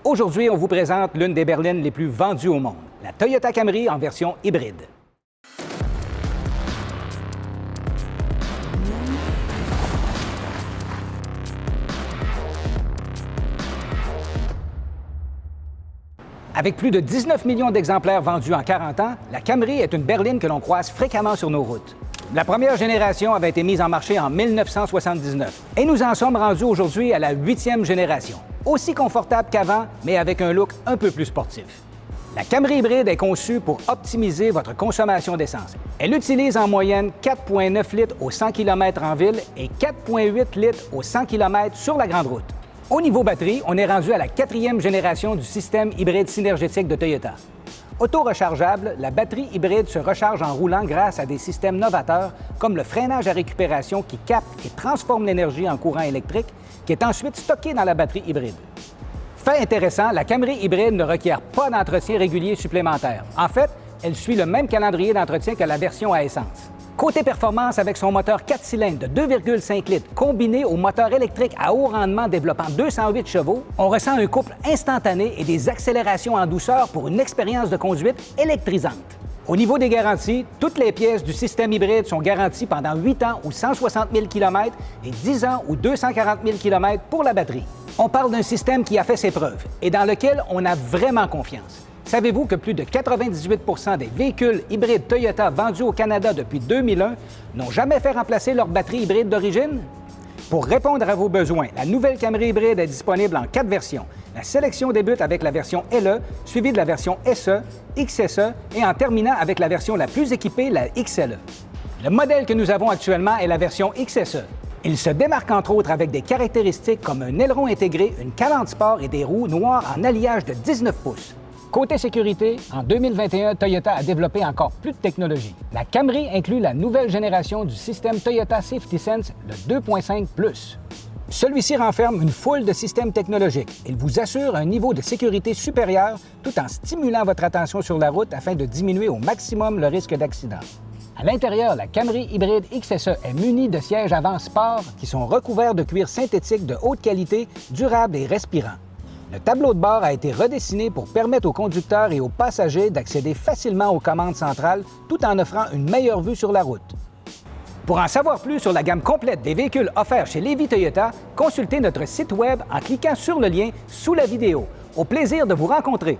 Aujourd'hui, on vous présente l'une des berlines les plus vendues au monde, la Toyota Camry en version hybride. Avec plus de 19 millions d'exemplaires vendus en 40 ans, la Camry est une berline que l'on croise fréquemment sur nos routes. La première génération avait été mise en marché en 1979 et nous en sommes rendus aujourd'hui à la 8e génération. Aussi confortable qu'avant, mais avec un look un peu plus sportif. La Camry hybride est conçue pour optimiser votre consommation d'essence. Elle utilise en moyenne 4,9 litres au 100 km en ville et 4,8 litres au 100 km sur la grande route. Au niveau batterie, on est rendu à la 4e génération du système hybride synergétique de Toyota. Auto-rechargeable, la batterie hybride se recharge en roulant grâce à des systèmes novateurs comme le freinage à récupération qui capte et transforme l'énergie en courant électrique qui est ensuite stocké dans la batterie hybride. Fait intéressant, la Camry hybride ne requiert pas d'entretien régulier supplémentaire. En fait, elle suit le même calendrier d'entretien que la version à essence. Côté performance, avec son moteur 4 cylindres de 2,5 litres combiné au moteur électrique à haut rendement développant 208 chevaux, on ressent un couple instantané et des accélérations en douceur pour une expérience de conduite électrisante. Au niveau des garanties, toutes les pièces du système hybride sont garanties pendant 8 ans ou 160 000 km et 10 ans ou 240 000 km pour la batterie. On parle d'un système qui a fait ses preuves et dans lequel on a vraiment confiance. Savez-vous que plus de 98 des véhicules hybrides Toyota vendus au Canada depuis 2001 n'ont jamais fait remplacer leur batterie hybride d'origine? Pour répondre à vos besoins, la nouvelle Camry hybride est disponible en 4 versions. La sélection débute avec la version LE, suivie de la version SE, XSE et en terminant avec la version la plus équipée, la XLE. Le modèle que nous avons actuellement est la version XSE. Il se démarque entre autres avec des caractéristiques comme un aileron intégré, une calandre sport et des roues noires en alliage de 19 pouces. Côté sécurité, en 2021, Toyota a développé encore plus de technologie. La Camry inclut la nouvelle génération du système Toyota Safety Sense, le 2.5 +. Celui-ci renferme une foule de systèmes technologiques. Il vous assure un niveau de sécurité supérieur tout en stimulant votre attention sur la route afin de diminuer au maximum le risque d'accident. À l'intérieur, la Camry hybride XSE est munie de sièges avant sport qui sont recouverts de cuir synthétique de haute qualité, durable et respirant. Le tableau de bord a été redessiné pour permettre aux conducteurs et aux passagers d'accéder facilement aux commandes centrales tout en offrant une meilleure vue sur la route. Pour en savoir plus sur la gamme complète des véhicules offerts chez Lévy Toyota, consultez notre site Web en cliquant sur le lien sous la vidéo. Au plaisir de vous rencontrer!